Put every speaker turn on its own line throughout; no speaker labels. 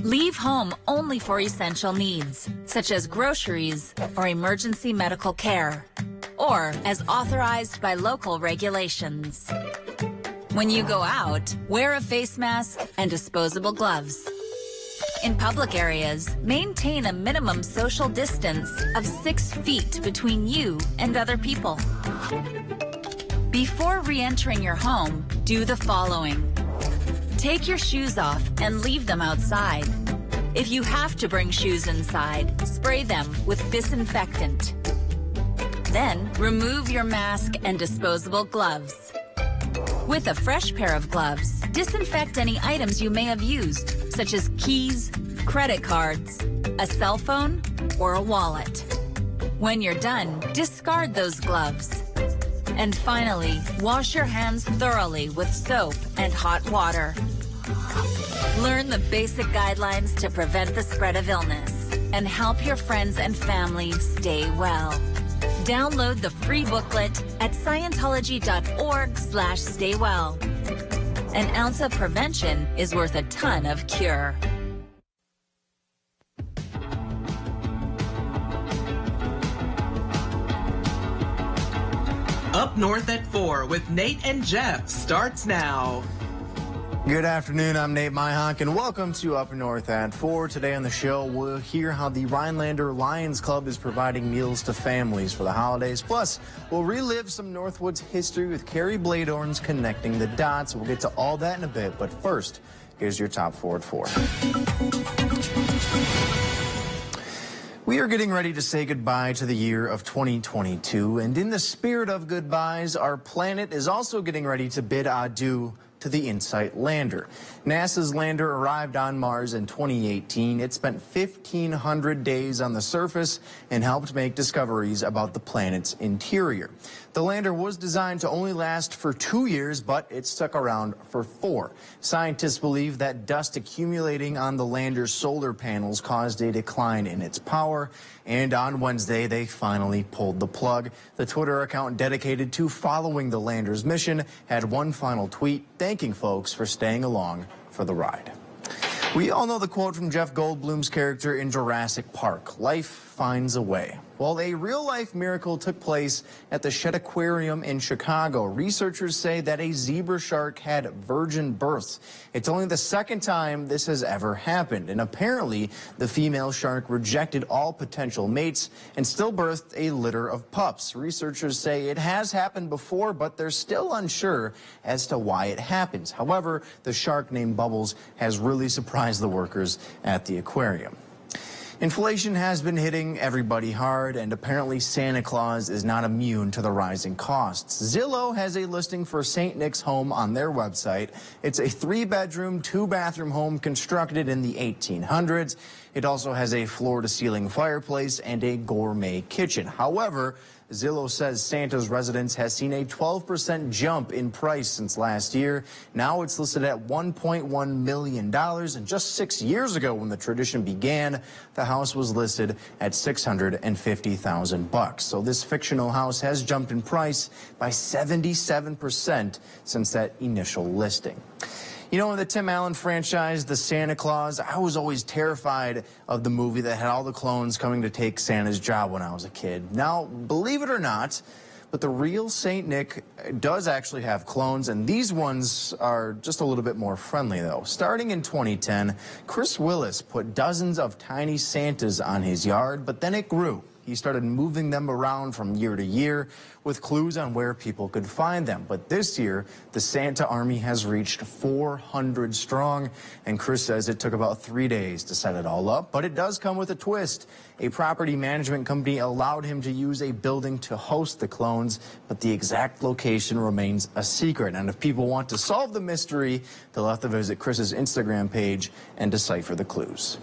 Leave home only for essential needs, such as groceries or emergency medical care, or as authorized by local regulations. When you go out, wear a face mask and disposable gloves. In public areas, maintain a minimum social distance of 6 feet between you and other people. Before re-entering your home, do the following. Take your shoes off and leave them outside. If you have to bring shoes inside, spray them with disinfectant. Then, remove your mask and disposable gloves. With a fresh pair of gloves, disinfect any items you may have used, such as keys, credit cards, a cell phone, or a wallet. When you're done, discard those gloves. And finally, wash your hands thoroughly with soap and hot water. Learn the basic guidelines to prevent the spread of illness and help your friends and family stay well. Download the free booklet at Scientology.org/staywell. An ounce of prevention is worth a ton of cure.
Up North at 4 with Nate and Jeff starts now.
Good afternoon, I'm Nate Myhonk, and welcome to Up North at 4. Today on the show, we'll hear how the Rhinelander Lions Club is providing meals to families for the holidays. Plus, we'll relive some Northwoods history with Carrie Bladorn's Connecting the Dots. We'll get to all that in a bit, but first, here's your top 4 at 4. We are getting ready to say goodbye to the year of 2022, and in the spirit of goodbyes, our planet is also getting ready to bid adieu to the InSight lander. NASA's lander arrived on Mars in 2018. It spent 1,500 days on the surface and helped make discoveries about the planet's interior. The lander was designed to only last for 2 years, but it stuck around for 4. Scientists believe that dust accumulating on the lander's solar panels caused a decline in its power, and on Wednesday, they finally pulled the plug. The Twitter account dedicated to following the lander's mission had one final tweet thanking folks for staying along for the ride. We all know the quote from Jeff Goldblum's character in Jurassic Park, "Life finds a way." Well, a real-life miracle took place at the Shedd Aquarium in Chicago. Researchers say that a zebra shark had virgin births. It's only the second time this has ever happened, and apparently the female shark rejected all potential mates and still birthed a litter of pups. Researchers say it has happened before, but they're still unsure as to why it happens. However, the shark named Bubbles has really surprised the workers at the aquarium. Inflation has been hitting everybody hard, and apparently Santa Claus is not immune to the rising costs. Zillow has a listing for St. Nick's home on their website. It's a 3-bedroom, 2-bathroom home constructed in the 1800s. It also has a floor-to-ceiling fireplace and a gourmet kitchen. However, Zillow says Santa's residence has seen a 12% jump in price since last year. Now it's listed at $1.1 million. And just 6 years ago, when the tradition began, the house was listed at $650,000. So this fictional house has jumped in price by 77% since that initial listing. You know, in the Tim Allen franchise, The Santa Claus, I was always terrified of the movie that had all the clones coming to take Santa's job when I was a kid. Now, believe it or not, but the real St. Nick does actually have clones, and these ones are just a little bit more friendly, though. Starting in 2010, Chris Willis put dozens of tiny Santas on his yard, but then it grew. He started moving them around from year to year with clues on where people could find them. But this year, the Santa army has reached 400 strong, and Chris says it took about 3 days to set it all up. But it does come with a twist. A property management company allowed him to use a building to host the clones, but the exact location remains a secret. And if people want to solve the mystery, they'll have to visit Chris's Instagram page and decipher the clues.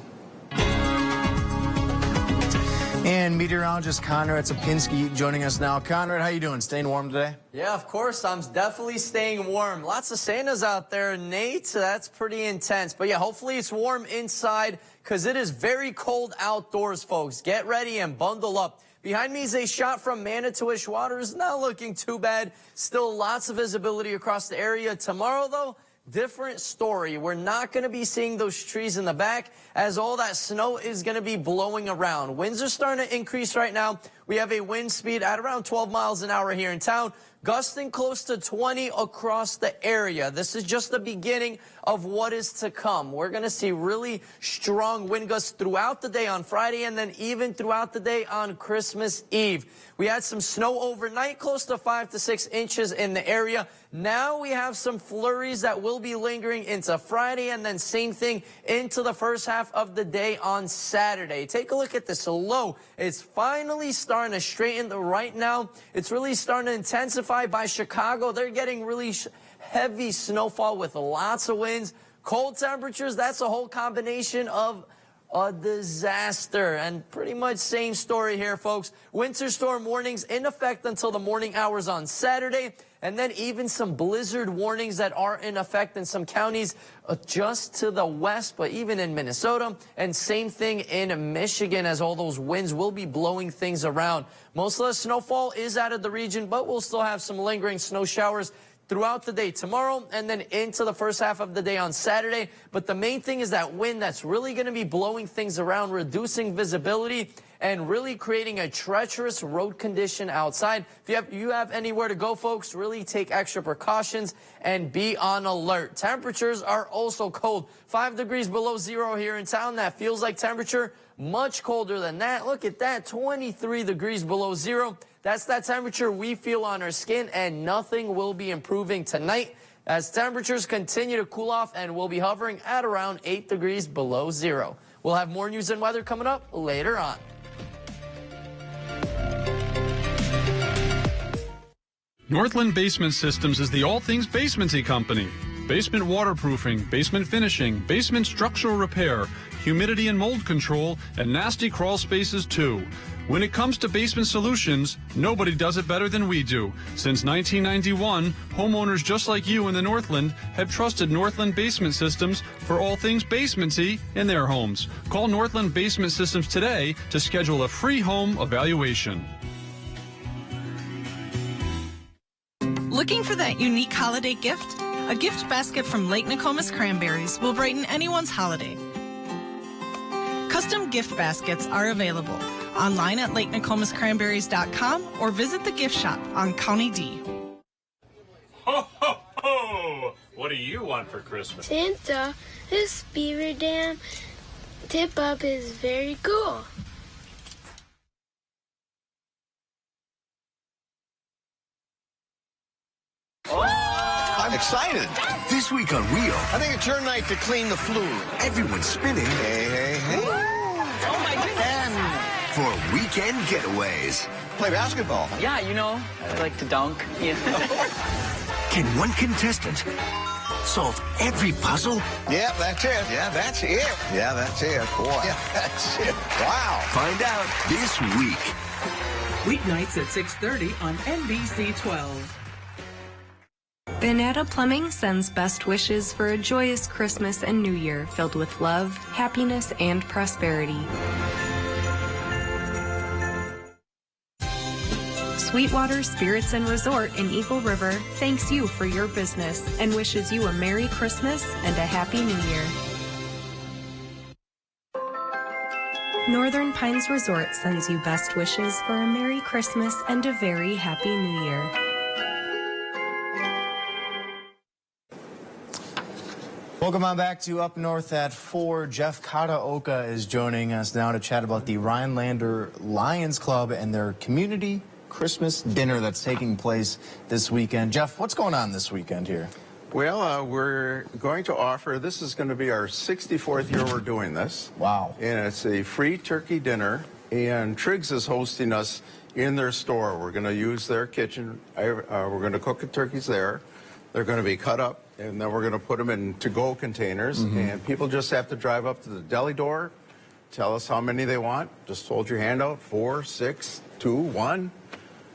And meteorologist Conrad Sapinski joining us now. Conrad, how you doing? Staying warm today?
Yeah, of course. I'm definitely staying warm. Lots of Santas out there, Nate. So that's pretty intense. But yeah, hopefully it's warm inside because it is very cold outdoors, folks. Get ready and bundle up. Behind me is a shot from Manitowish Waters. Not looking too bad. Still lots of visibility across the area. Tomorrow, though, different story. We're not going to be seeing those trees in the back as all that snow is going to be blowing around. Winds are starting to increase right now. We have a wind speed at around 12 miles an hour here in town, gusting close to 20 across the area. This is just the beginning of what is to come. We're going to see really strong wind gusts throughout the day on Friday and then even throughout the day on Christmas Eve. We had some snow overnight, close to 5 to 6 inches in the area. Now we have some flurries that will be lingering into Friday and then same thing into the first half of the day on Saturday. Take a look at this low. It's finally starting to straighten. Right now, it's really starting to intensify by Chicago. They're getting really heavy snowfall with lots of winds, cold temperatures. That's a whole combination of a disaster. And pretty much same story here, folks. Winter storm warnings in effect until the morning hours on Saturday. And then even some blizzard warnings that are in effect in some counties just to the west, but even in Minnesota. And same thing in Michigan, as all those winds will be blowing things around. Most of the snowfall is out of the region, but we'll still have some lingering snow showers throughout the day tomorrow and then into the first half of the day on Saturday. But the main thing is that wind that's really going to be blowing things around, reducing visibility and really creating a treacherous road condition outside. If you have anywhere to go, folks, really take extra precautions and be on alert. Temperatures are also cold. 5 degrees below zero here in town. That feels like temperature. Much colder than that. Look at that, 23 degrees below zero. That's that temperature we feel on our skin, and nothing will be improving tonight as temperatures continue to cool off and will be hovering at around 8 degrees below zero. We'll have more news and weather coming up later on.
Northland Basement Systems is the all things basementy company. Basement waterproofing, basement finishing, basement structural repair, humidity and mold control, and nasty crawl spaces too. When it comes to basement solutions, nobody does it better than we do. Since 1991, homeowners just like you in the Northland have trusted Northland Basement Systems for all things basementy in their homes. Call Northland Basement Systems today to schedule a free home evaluation.
Looking for that unique holiday gift? A gift basket from Lake Nokomis Cranberries will brighten anyone's holiday. Custom gift baskets are available online at LakeNokomisCranberries.com or visit the gift shop on County D.
Ho, ho, ho! What do you want for Christmas?
Santa, this beaver dam tip-up is very cool.
I'm excited. This week on Wheel,
I think it's your night to clean the flue.
everyone's spinning.
Hey, hey, hey.
Oh my goodness.
And
For weekend getaways.
play basketball.
Yeah, you know, I like to dunk. Yeah.
Can one contestant solve every puzzle?
Yeah, that's it. Yeah, that's it. Yeah, that's it. Boy. Yeah, that's it. Wow.
Find out this week.
Weeknights at 6:30 on NBC 12.
Veneta Plumbing sends best wishes for a joyous Christmas and New Year filled with love, happiness, and prosperity. Sweetwater Spirits and Resort in Eagle River thanks you for your business and wishes you a Merry Christmas and a Happy New Year. Northern Pines Resort sends you best wishes for a Merry Christmas and a very Happy New Year.
Welcome on back to Up North at 4. Jeff Kataoka is joining us now to chat about the Rhinelander Lions Club and their community Christmas dinner that's taking place this weekend. Jeff, what's going on this weekend here?
Well, we're going to offer, this is going to be our 64th year we're doing this.
Wow.
And it's a free turkey dinner, and Triggs is hosting us in their store. We're going to use their kitchen. We're going to cook the turkeys there. They're going to be cut up, and then we're going to put them in to-go containers, and people just have to drive up to the deli door, tell us how many they want. Just hold your hand out, 4, 6, 2, 1.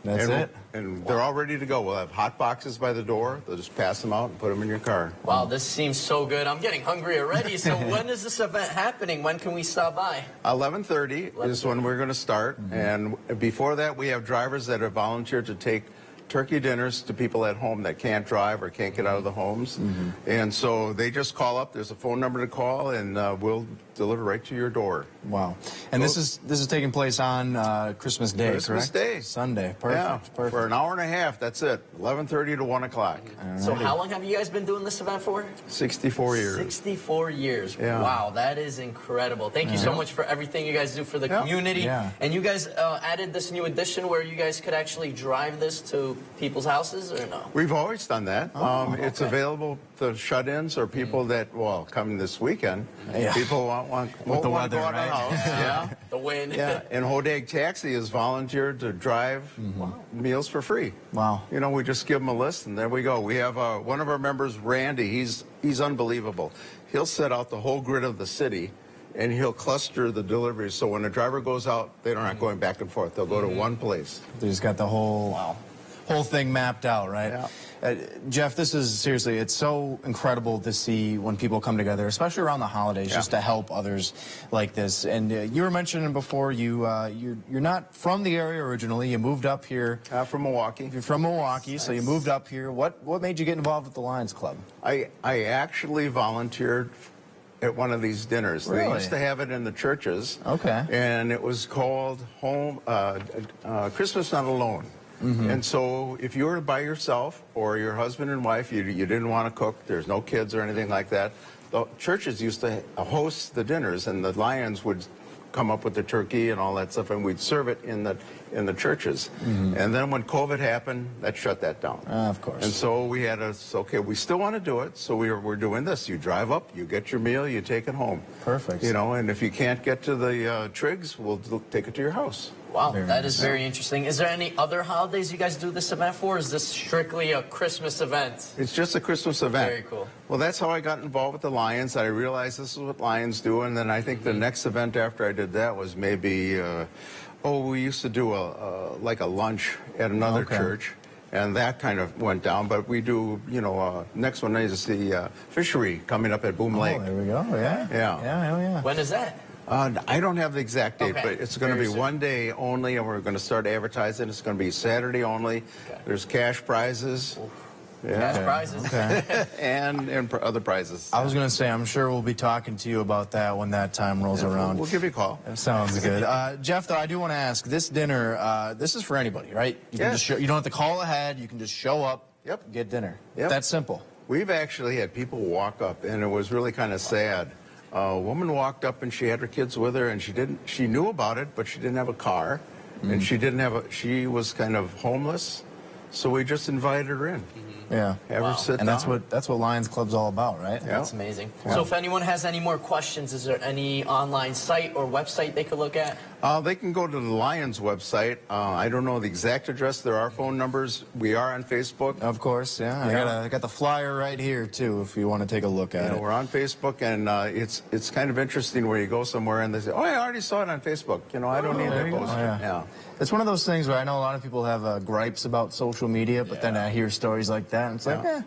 That's it.
And they're all ready to go. We'll have hot boxes by the door. They'll just pass them out and put them in your car.
Wow, this seems so good. I'm getting hungry already. So when is this event happening? When can we stop by?
11:30 is when we're going to start. And before that, we have drivers that have volunteered to take turkey dinners to people at home that can't drive or can't get out of the homes. And so they just call up. There's a phone number to call, and we'll deliver right to your door.
Wow. And this is taking place on Christmas Day,
Christmas
correct?
Day.
Sunday. Perfect.
Yeah,
Perfect.
for an hour and a half. That's it. 11:30 to 1 o'clock.
So how long have you guys been doing this event for?
64 years.
64 years.
Yeah.
Wow, that is incredible. Thank you so much for everything you guys do for the community.
Yeah.
And you guys added this new addition where you guys could actually drive this to people's houses, or no?
We've always done that. It's
okay.
available to shut-ins or people that, well, coming this weekend, people won't want to go out of the house. Yeah.
The wind.
Yeah, and Hodag Taxi has volunteered to drive meals for free.
Wow.
You know, we just give them a list, and there we go. We have one of our members, Randy. He's unbelievable. He'll set out the whole grid of the city, and he'll cluster the deliveries. So when a driver goes out, they're not going back and forth. They'll go to one place.
They just got the whole thing mapped out, right?
Yeah.
Jeff, this is seriously, it's so incredible to see when people come together, especially around the holidays, just to help others like this. And you were mentioning before, you're not from the area originally. You moved up here.
From Milwaukee.
You're from Milwaukee, so you moved up here. What made you get involved with the Lions Club?
I actually volunteered at one of these dinners.
Really?
They used to have it in the churches.
Okay.
And it was called Christmas Not Alone. And so if you were by yourself or your husband and wife, you didn't want to cook, there's no kids or anything like that, the churches used to host the dinners, and the Lions would come up with the turkey and all that stuff, and we'd serve it in the churches. And then when COVID happened, that shut that down.
Of course.
And so we had okay, we still want to do it, so we're doing this. You drive up, you get your meal, you take it home.
Perfect.
You know, and if you can't get to the Triggs, we'll take it to your house.
Wow, that is very interesting. Is there any other holidays you guys do this event for, or is this strictly a Christmas event?
It's just a Christmas event.
Very cool.
Well, that's how I got involved with the Lions. I realized this is what Lions do, and then I think the next event after I did that was maybe, we used to do like a lunch at another church, and that kind of went down. But we do, next one is the fishery coming up at Boom Lake.
There we go. Yeah. Hell yeah.
When is that?
I don't have the exact date,
Okay.
but it's going to be one day only, and we're going to start advertising. It's going to be Saturday only. There's cash prizes.
Cash prizes.
Okay.
and other prizes.
I was going to say, I'm sure we'll be talking to you about that when that time rolls around.
We'll give you a call.
That sounds good. Jeff, though, I do want to ask, this dinner, this is for anybody, right? You can just you don't have to call ahead. You can just show up, get dinner. That's simple.
We've actually had people walk up, and it was really kind of sad. A woman walked up, and she had her kids with her, and she knew about it, but she didn't have a car, and she was kind of homeless, so we just invited her in.
Yeah.
Have her sit down.
And that's what Lions Club's all about, right?
That's amazing. So if anyone has any more questions, is there any online site or website they could look at?
They can go to the Lions website. I don't know the exact address. There are phone numbers. We are on Facebook.
Of course, I got the flyer right here, too, if you want to take a look at it.
We're on Facebook, and it's kind of interesting where you go somewhere and they say, I already saw it on Facebook. I don't need that poster.
It's one of those things where I know a lot of people have gripes about social media, but then I hear stories like that, and it's like,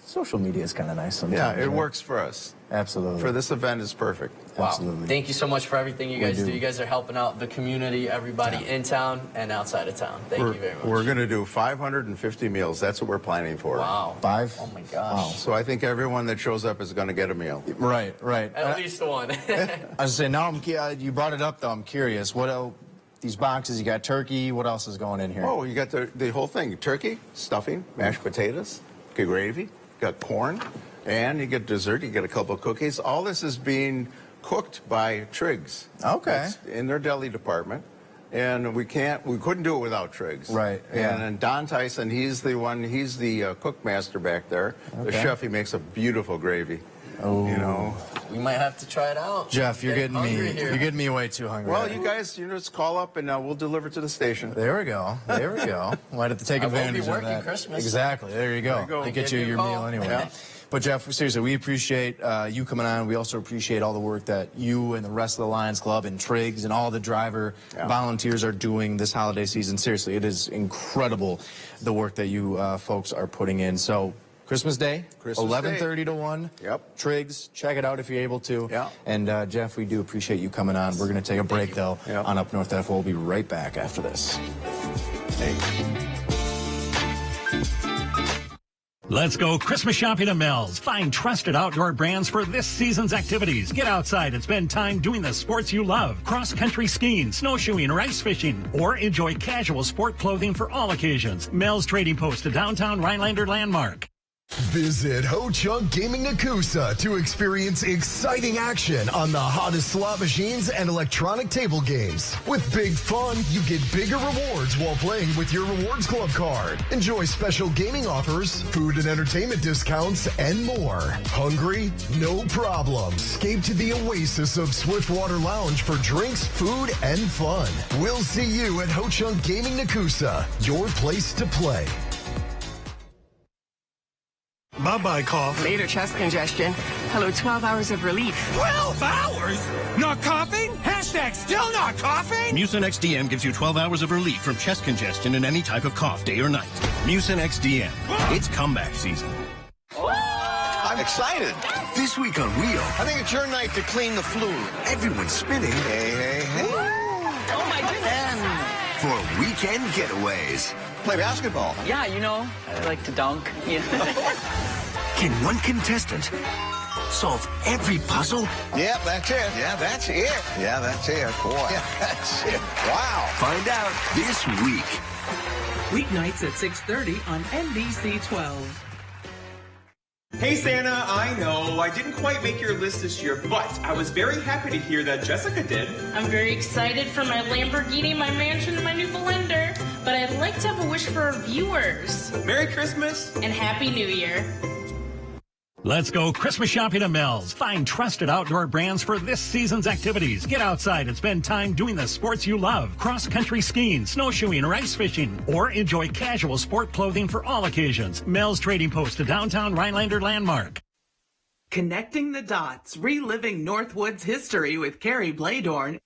social media is kind of nice sometimes.
Yeah, it works for us.
Absolutely.
For this event, it's perfect.
Wow.
Absolutely.
Thank you so much for everything you guys do. You guys are helping out the community, everybody in town and outside of town. Thank you very much.
We're going to do 550 meals. That's what we're planning for.
Wow.
5?
Oh, my gosh.
Wow.
So I think everyone that shows up is going to get a meal.
Right.
At least one.
I was saying, now you brought it up, though. I'm curious. What else? These boxes, you got turkey. What else is going in here?
Oh, you got the whole thing. Turkey, stuffing, mashed potatoes, gravy, you got corn, and you get dessert. You get a couple of cookies. All this is being cooked by Triggs.
Okay.
It's in their deli department. And we couldn't do it without Triggs.
Right, yeah.
And Don Tyson, he's the cook master back there.
Okay.
The chef, he makes a beautiful gravy.
Oh.
We might have to try it out.
Jeff, you're getting me way too hungry.
Well, you guys, just call up and we'll deliver to the station.
There we go. Might have to take advantage of that.
I won't be working Christmas.
Exactly. There you go. They get you your meal anyway.
Yeah.
But Jeff, seriously, we appreciate you coming on. We also appreciate all the work that you and the rest of the Lions Club and Triggs and all the driver volunteers are doing this holiday season. Seriously, it is incredible the work that you folks are putting in. So Christmas Day, 11:30 to 1.
Yep.
Triggs, check it out if you're able to.
Yeah.
And Jeff, we do appreciate you coming on. We're going to take a break, though, on Up North FM. We'll be right back after this.
Hey.
Let's go Christmas shopping at Mel's. Find trusted outdoor brands for this season's activities. Get outside and spend time doing the sports you love. Cross-country skiing, snowshoeing, or ice fishing. Or enjoy casual sport clothing for all occasions. Mel's Trading Post, a downtown Rhinelander landmark.
Visit Ho Chunk Gaming Nakusa to experience exciting action on the hottest slot machines and electronic table games. With big fun, you get bigger rewards while playing with your Rewards Club card. Enjoy special gaming offers, food and entertainment discounts, and more. Hungry? No problem. Escape to the oasis of Swiftwater Lounge for drinks, food, and fun. We'll see you at Ho Chunk Gaming Nakusa, your place to play.
Bye-bye cough.
Later chest congestion. Hello, 12 hours of relief.
12 hours? Not coughing? Hashtag still not coughing?
Mucinex DM gives you 12 hours of relief from chest congestion and any type of cough, day or night. Mucinex DM. It's comeback season.
I'm excited.
This week on Wheel,
I think it's your night to clean the flue.
everyone's spinning
Hey.
Oh, my goodness.
for weekend getaways.
Play basketball.
Yeah, I like to dunk.
Can one contestant solve every puzzle?
Yep, that's it. Yeah, that's it. Yeah, that's it. Boy, yeah, that's it. Wow.
Find out this week.
Weeknights at 6:30 on NBC 12.
Hey Santa, I know I didn't quite make your list this year, but I was very happy to hear that Jessica did.
I'm very excited for my Lamborghini, my mansion, and my new blender, but I'd like to have a wish for our viewers.
Merry Christmas
and Happy New Year.
Let's go Christmas shopping at Mel's. Find trusted outdoor brands for this season's activities. Get outside and spend time doing the sports you love. Cross-country skiing, snowshoeing, or ice fishing. Or enjoy casual sport clothing for all occasions. Mel's Trading Post, a downtown Rhinelander landmark.
Connecting the dots, reliving Northwood's history with Carrie Bladorn.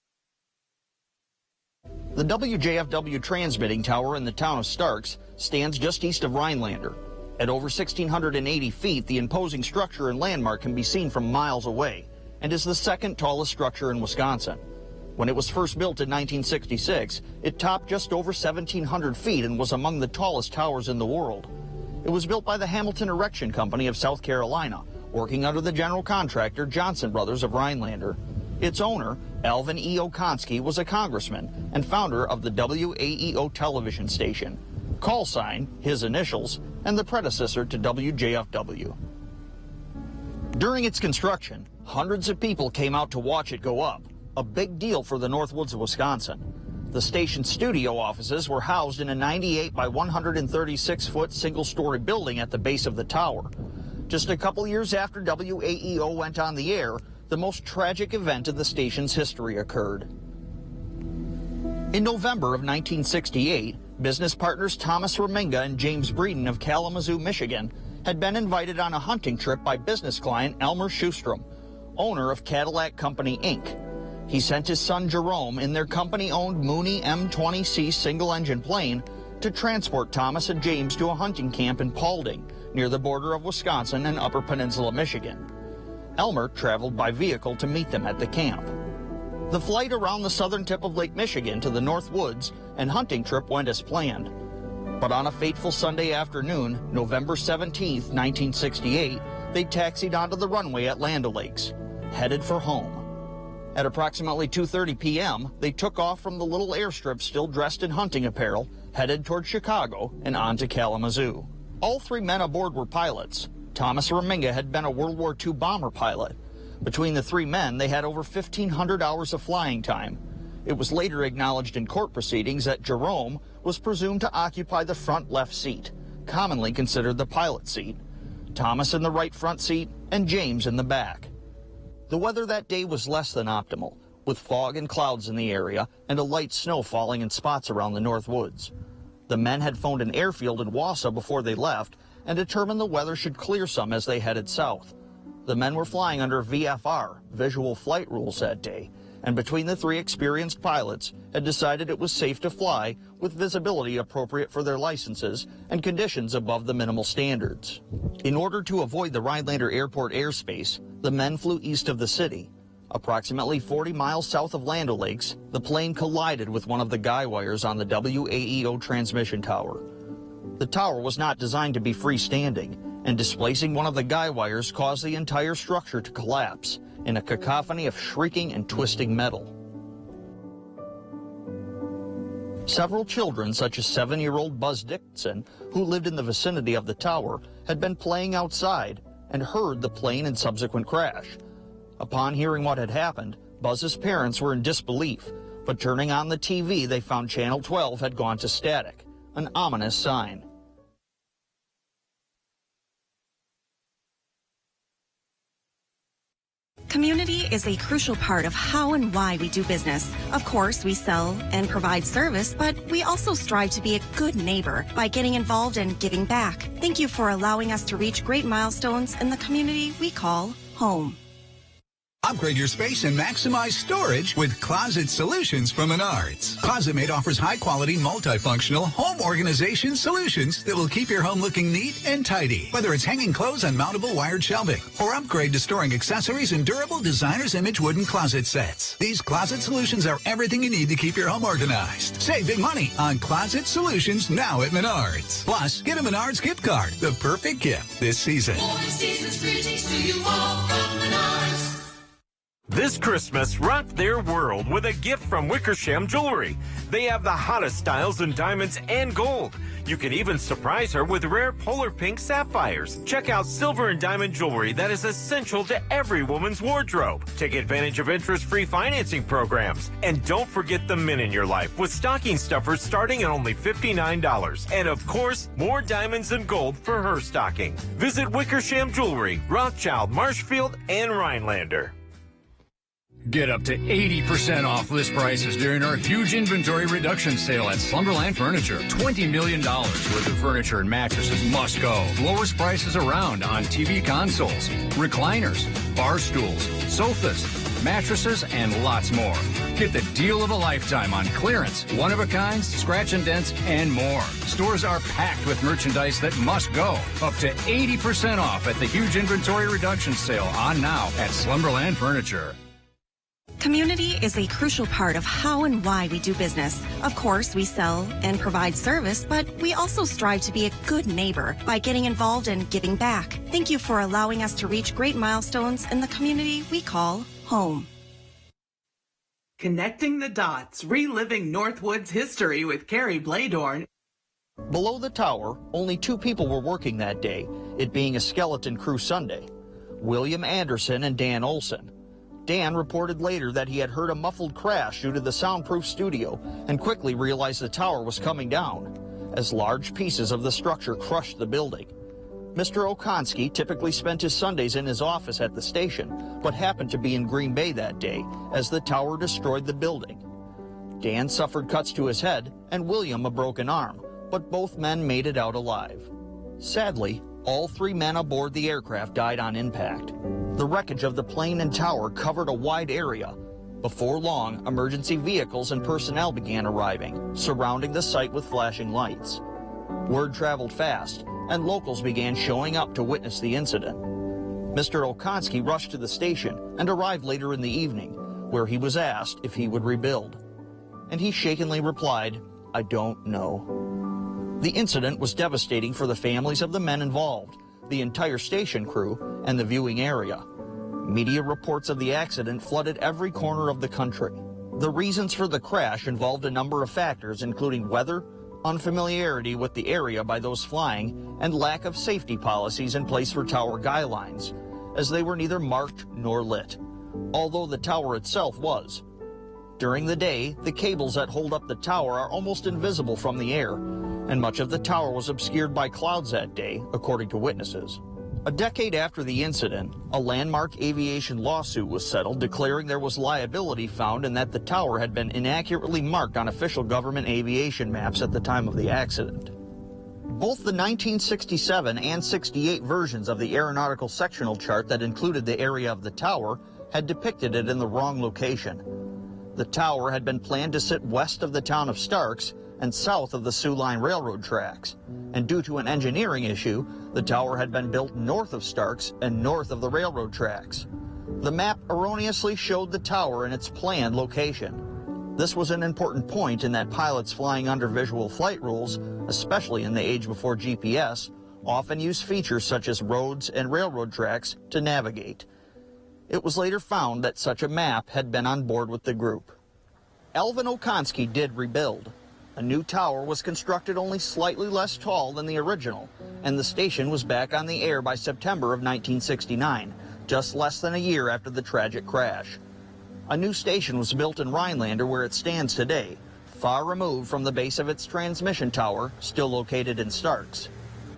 The WJFW transmitting tower in the town of Starks stands just east of Rhinelander. At over 1,680 feet, the imposing structure and landmark can be seen from miles away and is the second tallest structure in Wisconsin. When it was first built in 1966, it topped just over 1,700 feet and was among the tallest towers in the world. It was built by the Hamilton Erection Company of South Carolina, working under the general contractor Johnson Brothers of Rhinelander. Its owner, Alvin E. Okonski, was a congressman and founder of the WAEO television station. Call sign, his initials, and the predecessor to WJFW. During its construction, hundreds of people came out to watch it go up, a big deal for the Northwoods of Wisconsin. The station's studio offices were housed in a 98 by 136-foot single-story building at the base of the tower. Just a couple years after WAEO went on the air, the most tragic event in the station's history occurred. In November of 1968, business partners Thomas Reminga and James Breeden of Kalamazoo, Michigan, had been invited on a hunting trip by business client Elmer Schustrom, owner of Cadillac Company, Inc. He sent his son Jerome in their company-owned Mooney M20C single-engine plane to transport Thomas and James to a hunting camp in Paulding, near the border of Wisconsin and Upper Peninsula, Michigan. Elmer traveled by vehicle to meet them at the camp. The flight around the southern tip of Lake Michigan to the North Woods and hunting trip went as planned. But on a fateful Sunday afternoon, November 17, 1968, they taxied onto the runway at Land O'Lakes, headed for home. At approximately 2:30 p.m., they took off from the little airstrip still dressed in hunting apparel, headed toward Chicago and on to Kalamazoo. All three men aboard were pilots. Thomas Reminga had been a World War II bomber pilot. Between the three men, they had over 1,500 hours of flying time. It was later acknowledged in court proceedings that Jerome was presumed to occupy the front left seat, commonly considered the pilot seat, Thomas in the right front seat, and James in the back. The weather that day was less than optimal, with fog and clouds in the area and a light snow falling in spots around the North Woods. The men had phoned an airfield in Wausau before they left and determined the weather should clear some as they headed south. The men were flying under VFR, visual flight rules that day, and between the three experienced pilots had decided it was safe to fly with visibility appropriate for their licenses and conditions above the minimal standards. In order to avoid the Rhinelander Airport airspace, the men flew east of the city. Approximately 40 miles south of Land O'Lakes, the plane collided with one of the guy wires on the WAEO transmission tower. The tower was not designed to be freestanding, and displacing one of the guy wires caused the entire structure to collapse in a cacophony of shrieking and twisting metal. Several children, such as 7-year-old Buzz Dixon, who lived in the vicinity of the tower, had been playing outside and heard the plane and subsequent crash. Upon hearing what had happened, Buzz's parents were in disbelief, but turning on the TV, they found Channel 12 had gone to static, an ominous sign.
Community is a crucial part of how and why we do business. Of course, we sell and provide service, but we also strive to be a good neighbor by getting involved and giving back. Thank you for allowing us to reach great milestones in the community we call home.
Upgrade your space and maximize storage with Closet Solutions from Menards. ClosetMate offers high-quality, multifunctional home organization solutions that will keep your home looking neat and tidy. Whether it's hanging clothes on mountable wired shelving or upgrade to storing accessories in durable designer's image wooden closet sets. These Closet Solutions are everything you need to keep your home organized. Save big money on Closet Solutions now at Menards. Plus, get a Menards gift card, the perfect gift this season.
This Christmas, rock their world with a gift from Wickersham Jewelry. They have the hottest styles in diamonds and gold. You can even surprise her with rare polar pink sapphires. Check out silver and diamond jewelry that is essential to every woman's wardrobe. Take advantage of interest-free financing programs. And don't forget the men in your life with stocking stuffers starting at only $59. And of course, more diamonds and gold for her stocking. Visit Wickersham Jewelry, Rothschild, Marshfield, and Rhinelander.
Get up to 80% off list prices during our huge inventory reduction sale at Slumberland Furniture. $20 million worth of furniture and mattresses must go. Lowest prices around on TV consoles, recliners, bar stools, sofas, mattresses, and lots more. Get the deal of a lifetime on clearance, one-of-a-kinds, scratch and dents, and more. Stores are packed with merchandise that must go. Up to 80% off at the huge inventory reduction sale on now at Slumberland Furniture.
Community is a crucial part of how and why we do business. Of course, we sell and provide service, but we also strive to be a good neighbor by getting involved and giving back. Thank you for allowing us to reach great milestones in the community we call home.
Connecting the dots, reliving Northwood's history with Carrie Bladorn.
Below the tower, only 2 people were working that day, it being a skeleton crew Sunday, William Anderson and Dan Olson. Dan reported later that he had heard a muffled crash due to the soundproof studio and quickly realized the tower was coming down as large pieces of the structure crushed the building. Mr. Okonski typically spent his Sundays in his office at the station, but happened to be in Green Bay that day as the tower destroyed the building. Dan suffered cuts to his head and William a broken arm, but both men made it out alive. Sadly, all 3 men aboard the aircraft died on impact. The wreckage of the plane and tower covered a wide area. Before long, emergency vehicles and personnel began arriving, surrounding the site with flashing lights. Word traveled fast, and locals began showing up to witness the incident. Mr. Okonski rushed to the station and arrived later in the evening, where he was asked if he would rebuild. And he shakenly replied, "I don't know." The incident was devastating for the families of the men involved, the entire station crew, and the viewing area. Media reports of the accident flooded every corner of the country. The reasons for the crash involved a number of factors, including weather, unfamiliarity with the area by those flying, and lack of safety policies in place for tower guidelines, as they were neither marked nor lit, although the tower itself was. During the day, the cables that hold up the tower are almost invisible from the air, and much of the tower was obscured by clouds that day, according to witnesses. A decade after the incident, a landmark aviation lawsuit was settled declaring there was liability found and that the tower had been inaccurately marked on official government aviation maps at the time of the accident. Both the 1967 and 68 versions of the aeronautical sectional chart that included the area of the tower had depicted it in the wrong location. The tower had been planned to sit west of the town of Starks and south of the Soo Line Railroad tracks, and due to an engineering issue, the tower had been built north of Starks and north of the railroad tracks. The map erroneously showed the tower in its planned location. This was an important point in that pilots flying under visual flight rules, especially in the age before GPS, often use features such as roads and railroad tracks to navigate. It was later found that such a map had been on board with the group. Elvin Okonski did rebuild. A new tower was constructed only slightly less tall than the original, and the station was back on the air by September of 1969, just less than a year after the tragic crash. A new station was built in Rhinelander where it stands today, far removed from the base of its transmission tower, still located in Starks.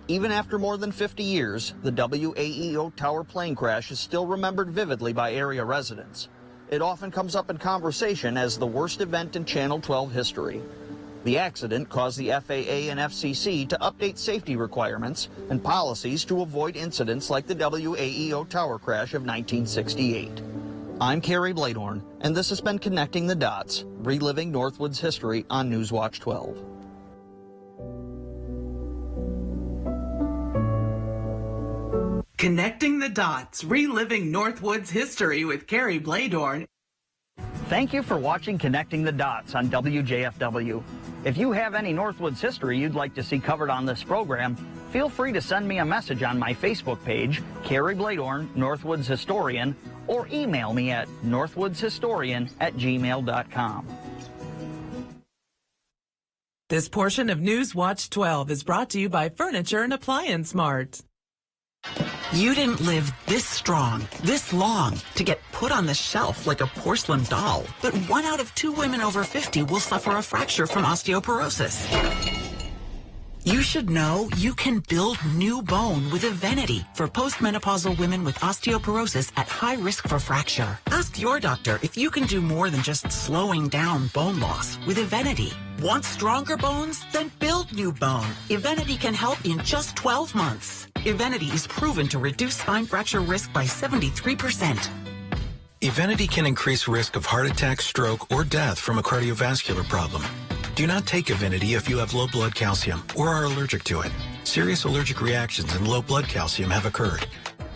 Even after more than 50 years, the WAEO tower plane crash is still remembered vividly by area residents. It often comes up in conversation as the worst event in Channel 12 history. The accident caused the FAA and FCC to update safety requirements and policies to avoid incidents like the WAEO tower crash of 1968. I'm Kerry Bladorn, and this has been Connecting the Dots, reliving Northwood's history on Newswatch 12.
Connecting the Dots, reliving Northwood's history with Kerry Bladorn.
Thank you for watching Connecting the Dots on WJFW. If you have any Northwoods history you'd like to see covered on this program, feel free to send me a message on my Facebook page, Kerry Bladorn, Northwoods Historian, or email me at northwoodshistorian@gmail.com.
This portion of Newswatch 12 is brought to you by Furniture and Appliance Mart.
You didn't live this strong, this long, to get put on the shelf like a porcelain doll. But 1 out of 2 women over 50 will suffer a fracture from osteoporosis. You should know you can build new bone with Evenity for postmenopausal women with osteoporosis at high risk for fracture. Ask your doctor if you can do more than just slowing down bone loss with Evenity. Want stronger bones? Then build new bone. Evenity can help in just 12 months. Evenity is proven to reduce spine fracture risk by 73%.
Evenity can increase risk of heart attack, stroke, or death from a cardiovascular problem. Do not take Evenity if you have low blood calcium or are allergic to it. Serious allergic reactions and low blood calcium have occurred.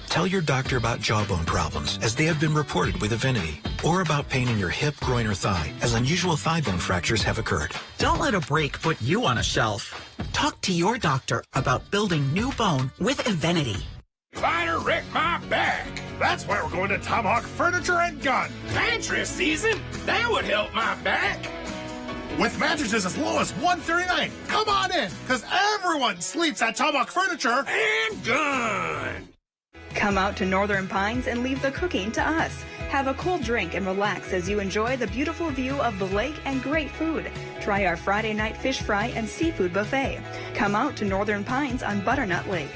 Tell your doctor about jawbone problems, as they have been reported with Evenity, or about pain in your hip, groin, or thigh, as unusual thigh bone fractures have occurred.
Don't let a break put you on a shelf. Talk to your doctor about building new bone with Evenity.
Kleiner wrecked my back. That's why we're going to Tomahawk Furniture and Gun. Mattress season? That would help my back. With mattresses as low as $139. Come on in, because everyone sleeps at Tomahawk Furniture and Gun.
Come out to Northern Pines and leave the cooking to us. Have a cold drink and relax as you enjoy the beautiful view of the lake and great food. Try our Friday night fish fry and seafood buffet. Come out to Northern Pines on Butternut Lake.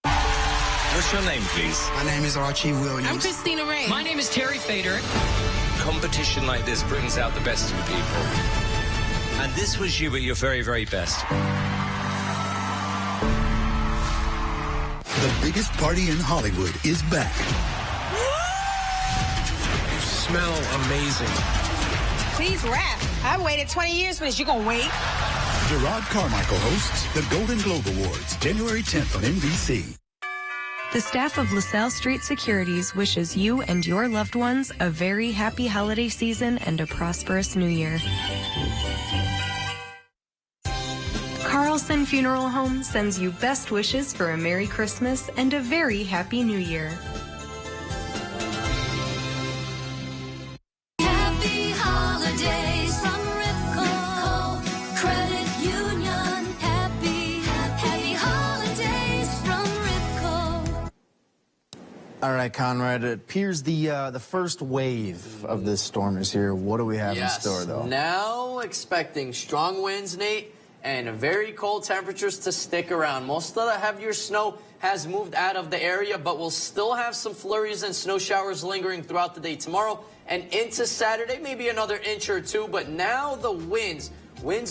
What's your name, please?
My name is Archie Williams.
I'm Christina Ray.
My name is Terry Fader. Competition like this brings out the best in people. And this was you at your very, very best.
The biggest party in Hollywood is back.
You smell amazing.
Please rap. I waited 20 years for this. You gonna wait?
Gerard Carmichael hosts the Golden Globe Awards, January 10th on NBC.
The staff of LaSalle Street Securities wishes you and your loved ones a very happy holiday season and a prosperous new year. Carlson Funeral Home sends you best wishes for a Merry Christmas and a very Happy New Year.
Happy holidays from Ripco Credit Union. Happy holidays from Ripco.
All right, Conrad, it appears the first wave of this storm is here. What do we have in store, though?
Now expecting strong winds, Nate, and very cold temperatures to stick around. Most of the heavier snow has moved out of the area, but we'll still have some flurries and snow showers lingering throughout the day tomorrow and into Saturday, maybe another inch or two. But now the winds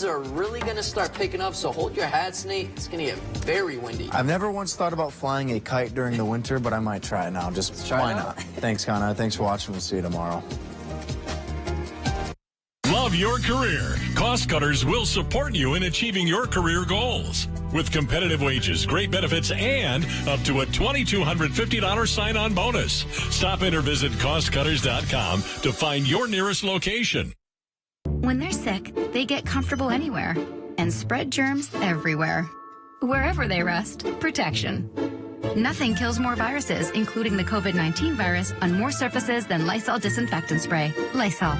are really going to start picking up, so hold your hats, Nate. It's going to get very windy.
I've never once thought about flying a kite during the winter, but I might try it now. Just why not? Thanks, Conrad. Thanks for watching. We'll see you tomorrow.
Love your career. Cost Cutters will support you in achieving your career goals. With competitive wages, great benefits, and up to a $2,250 sign-on bonus. Stop in or visit costcutters.com to find your nearest location.
When they're sick, they get comfortable anywhere and spread germs everywhere.
Wherever they rest, protection. Nothing kills more viruses, including the COVID-19 virus, on more surfaces than Lysol disinfectant spray. Lysol.